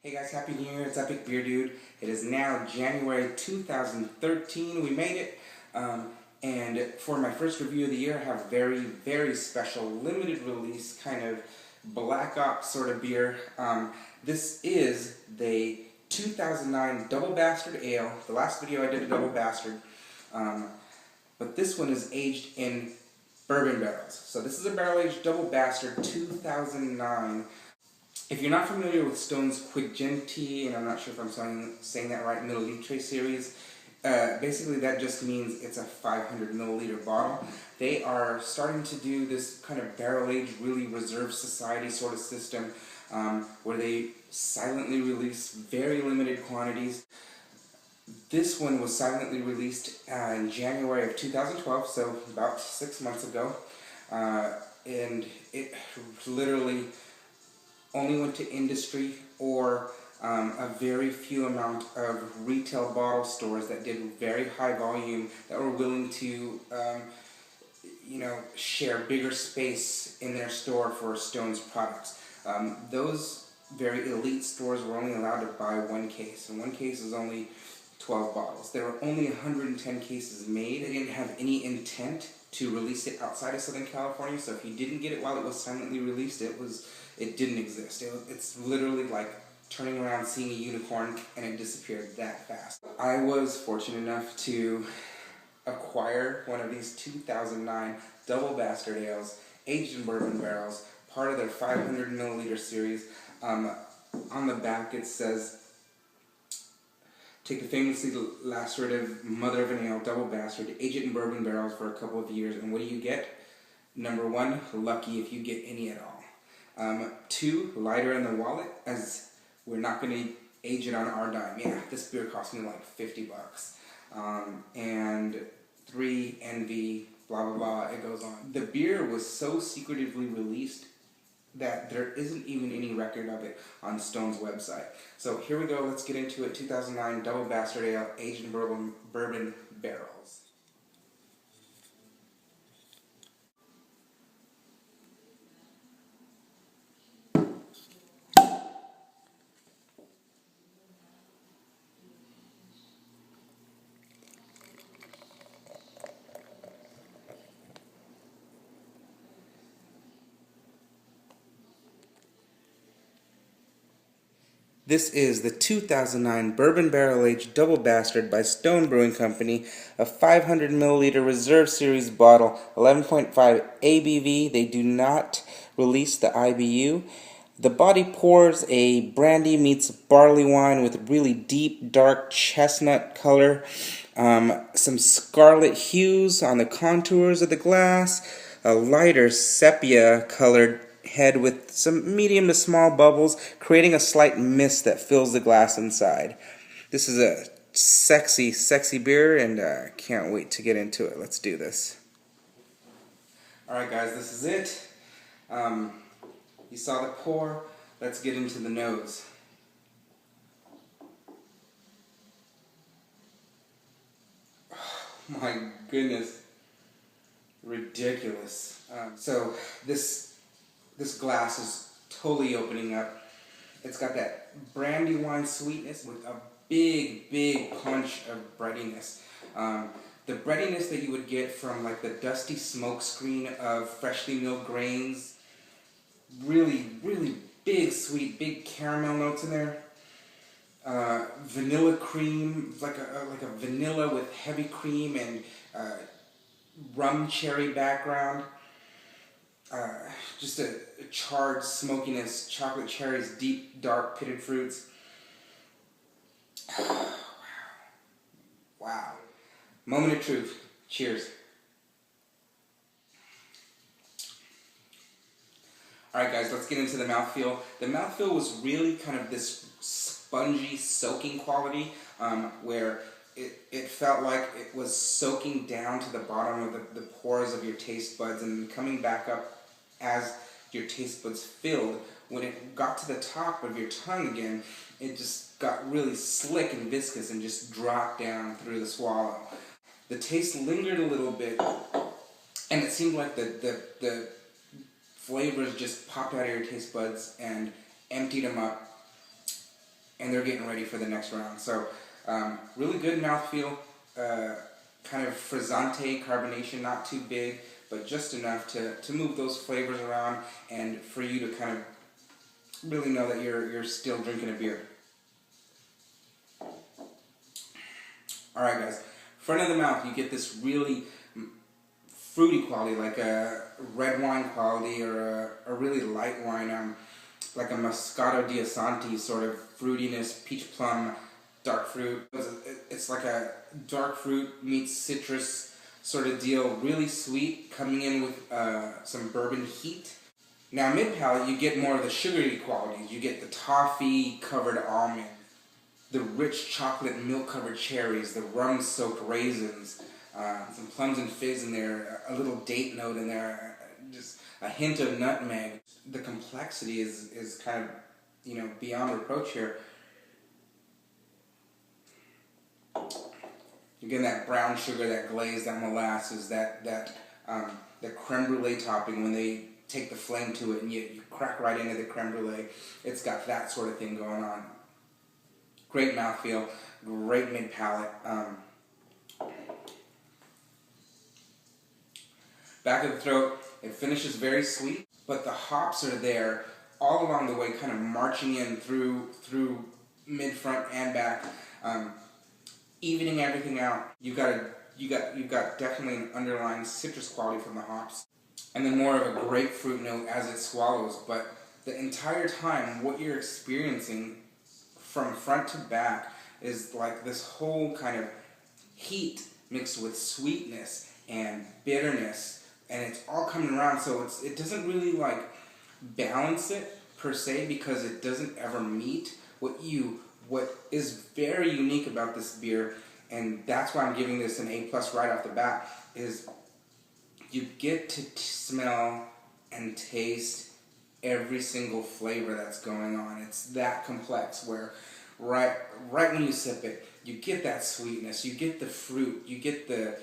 Hey guys, Happy New Year, it's Epic Beer Dude. It is now January 2013, we made it. And for my first review of the year, I have very, very special, limited release, kind of black ops sort of beer. This is the 2009 Double Bastard Ale. The last video I did a Double Bastard. But this one is aged in bourbon barrels. So this is a barrel-aged Double Bastard 2009. If you're not familiar with Stone's Quingenti, and I'm not sure if I'm saying that right, Millilitre series, basically that just means it's a 500 milliliter bottle. They are starting to do this kind of barrel-aged, really reserve society sort of system where they silently release very limited quantities. This one was silently released in January of 2012, so about 6 months ago, and it literally only went to industry or a very few amount of retail bottle stores that did very high volume, that were willing to share bigger space in their store for Stone's products. Those very elite stores were only allowed to buy one case, and one case is only 12 bottles. There were only 110 cases made. They didn't have any intent to release it outside of Southern California, so if you didn't get it while it was silently released, it didn't exist. It's literally like turning around, seeing a unicorn, and it disappeared that fast. I was fortunate enough to acquire one of these 2009 Double Bastard Ales, aged in bourbon barrels, part of their 500 milliliter series. On the back it says, take the famously lacerative mother of an ale, Double Bastard, age it in bourbon barrels for a couple of years, and what do you get? Number one, lucky if you get any at all. 2, lighter in the wallet, as we're not going to age it on our dime. Yeah, this beer cost me like 50 bucks. And 3, envy, blah blah blah, it goes on. The beer was so secretively released that there isn't even any record of it on Stone's website. So here we go, let's get into it. 2009 Double Bastard Ale, aged in bourbon barrels. This is the 2009 Bourbon Barrel Aged Double Bastard by Stone Brewing Company, a 500 milliliter Reserve Series bottle, 11.5 ABV. They do not release the IBU. The body pours a brandy meets barley wine with really deep, dark chestnut color, some scarlet hues on the contours of the glass, a lighter sepia-colored head with some medium to small bubbles, creating a slight mist that fills the glass inside. This is a sexy, sexy beer, and I can't wait to get into it. Let's do this. Alright guys, this is it. You saw the pour. Let's get into the nose. Oh my goodness. Ridiculous. So this glass is totally opening up. It's got that brandy wine sweetness with a big, big punch of breadiness. The breadiness that you would get from like the dusty smoke screen of freshly milled grains. Really, really big, sweet, big caramel notes in there. Vanilla cream, like a vanilla with heavy cream and rum cherry background. Just a charred smokiness, chocolate cherries, deep, dark, pitted fruits. Wow. Wow. Moment of truth. Cheers. Alright guys, let's get into the mouthfeel. The mouthfeel was really kind of this spongy, soaking quality, where it felt like it was soaking down to the bottom of the pores of your taste buds and coming back up as your taste buds filled. When it got to the top of your tongue again, it just got really slick and viscous and just dropped down through the swallow. The taste lingered a little bit, and it seemed like the flavors just popped out of your taste buds and emptied them up and they're getting ready for the next round. So really good mouthfeel, kind of frizzante carbonation, not too big, but just enough to move those flavors around and for you to kind of really know that you're still drinking a beer. Alright guys, front of the mouth you get this really fruity quality, like a red wine quality or a really light wine, like a Moscato d'Asante sort of fruitiness, peach plum, dark fruit. It's like a dark fruit meets citrus sort of deal, really sweet, coming in with some bourbon heat. Now mid-palate you get more of the sugary qualities. You get the toffee covered almond, the rich chocolate milk covered cherries, the rum soaked raisins, some plums and figs in there, a little date note in there, just a hint of nutmeg. The complexity is kind of, you know, beyond reproach here. You're getting that brown sugar, that glaze, that molasses, that creme brulee topping when they take the flame to it and you crack right into the creme brulee. It's got that sort of thing going on. Great mouthfeel, great mid-palate. Back of the throat, it finishes very sweet, but the hops are there all along the way, kind of marching in through mid, front, and back, evening everything out. You've got definitely an underlying citrus quality from the hops, and then more of a grapefruit note as it swallows. But the entire time, what you're experiencing from front to back is like this whole kind of heat mixed with sweetness and bitterness, and it's all coming around. So it doesn't really like balance it per se, because it doesn't ever meet what is very unique about this beer, and that's why I'm giving this an A+ right off the bat, is you get to smell and taste every single flavor that's going on. It's that complex where right when you sip it, you get that sweetness, you get the fruit, you get the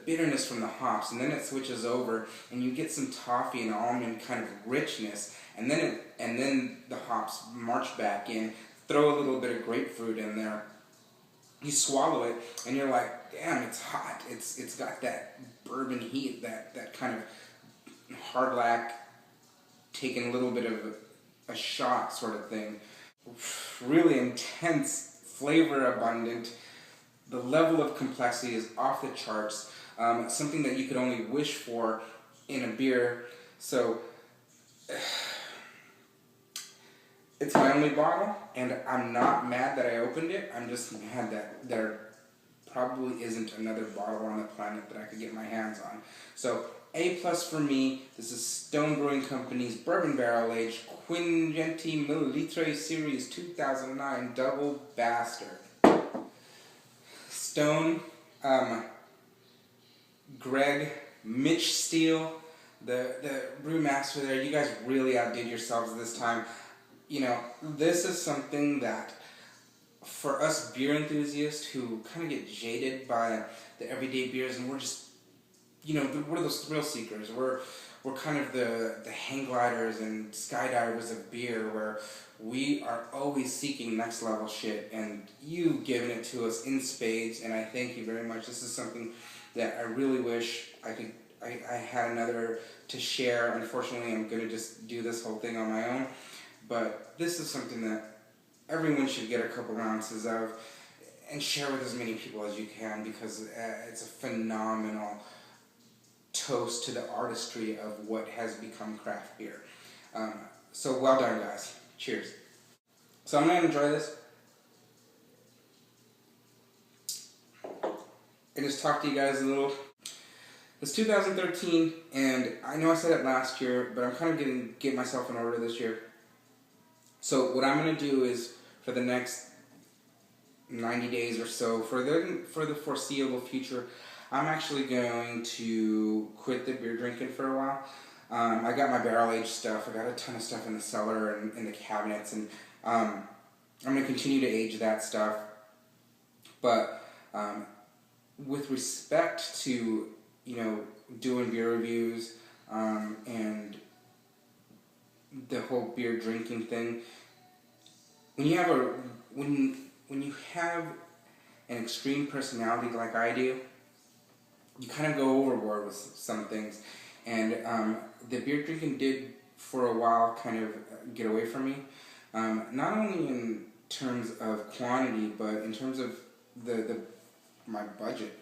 bitterness from the hops, and then it switches over and you get some toffee and almond kind of richness, and then the hops march back in, throw a little bit of grapefruit in there. You swallow it and you're like, damn, it's hot. It's got that bourbon heat, that kind of hard lack, taking a little bit of a shot sort of thing. Really intense, flavor abundant. The level of complexity is off the charts. Something that you could only wish for in a beer. So it's my only bottle, and I'm not mad that I opened it. I'm just mad that there probably isn't another bottle on the planet that I could get my hands on. So A+ for me. This is Stone Brewing Company's Bourbon Barrel Aged Quingenti Millilitre Series 2009 Double Bastard. Stone, Greg, Mitch Steele, the brewmaster there, you guys really outdid yourselves this time. You know, this is something that, for us beer enthusiasts who kind of get jaded by the everyday beers, and we're just, you know, we're those thrill seekers. We're kind of the hang gliders and skydivers of beer, where we are always seeking next level shit, and you've given it to us in spades, and I thank you very much. This is something that I really wish I had another to share. Unfortunately, I'm going to just do this whole thing on my own, but this is something that everyone should get a couple ounces of and share with as many people as you can, because it's a phenomenal toast to the artistry of what has become craft beer. So well done, guys. Cheers. So I'm going to enjoy this and just talk to you guys a little. It's 2013, and I know I said it last year, but I'm kind of going to get myself in order this year. So what I'm going to do is, for the next 90 days or so, for the foreseeable future, I'm actually going to quit the beer drinking for a while. I got my barrel-aged stuff. I got a ton of stuff in the cellar and in the cabinets, and I'm going to continue to age that stuff. But with respect to, you know, doing beer reviews and the whole beer drinking thing, when you have when you have an extreme personality like I do, you kind of go overboard with some things, and the beer drinking did for a while kind of get away from me. Not only in terms of quantity, but in terms of the my budget.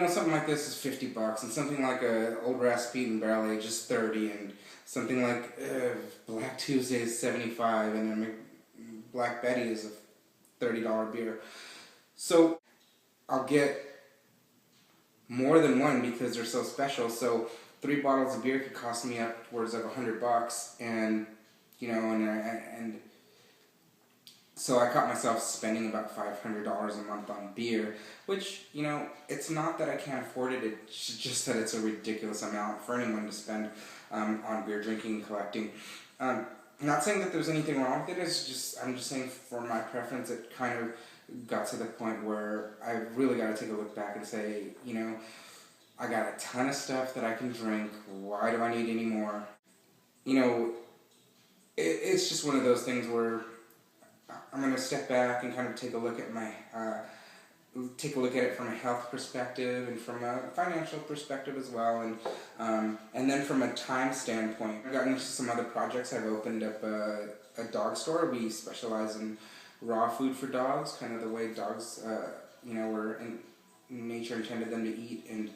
Something like this is $50, and something like a Old Rasputin Barrel Age is $30, and something like Black Tuesday is $75, and then Black Betty is a $30 beer. So I'll get more than one because they're so special. So 3 bottles of beer could cost me upwards of $100, and and so I caught myself spending about $500 a month on beer, which, it's not that I can't afford it, it's just that it's a ridiculous amount for anyone to spend on beer drinking and collecting. Not saying that there's anything wrong with it, I'm just saying for my preference it kind of got to the point where I really got to take a look back and say, I got a ton of stuff that I can drink, why do I need any more? It's just one of those things where I'm going to step back and kind of take a look at it from a health perspective and from a financial perspective as well, and then from a time standpoint. I've gotten into some other projects. I've opened up a dog store. We specialize in raw food for dogs, kind of the way dogs, were in nature intended them to eat, and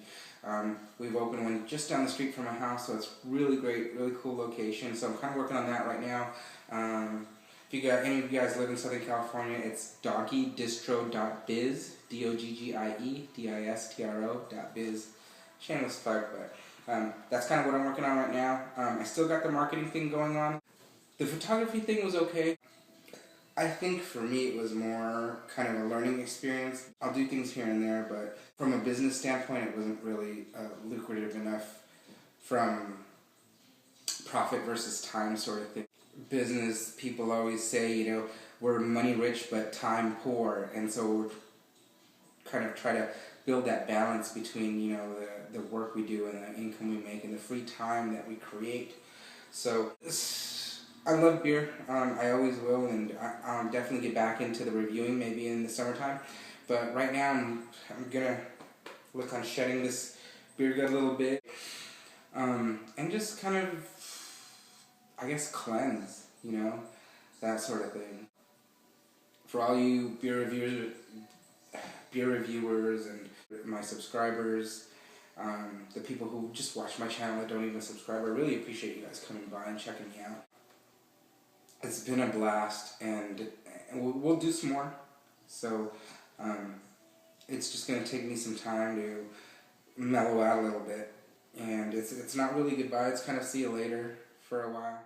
we've opened one just down the street from my house, so it's really great, really cool location. So I'm kind of working on that right now. If any of you guys live in Southern California, it's doggydistro.biz, DOGGIEDISTRO.biz. Shameless plug, but that's kind of what I'm working on right now. I still got the marketing thing going on. The photography thing was okay. I think for me it was more kind of a learning experience. I'll do things here and there, but from a business standpoint it wasn't really lucrative enough from profit versus time sort of thing. Business people always say, we're money rich but time poor, and so we're kind of try to build that balance between, the work we do and the income we make and the free time that we create. So I love beer. I always will, and I'll definitely get back into the reviewing maybe in the summertime. But right now I'm gonna look on shedding this beer gut a little bit, and just kind of, I guess, cleanse, that sort of thing. For all you beer reviewers and my subscribers, the people who just watch my channel that don't even subscribe, I really appreciate you guys coming by and checking me out. It's been a blast, and we'll do some more. So it's just going to take me some time to mellow out a little bit, and it's not really goodbye. It's kind of see you later for a while.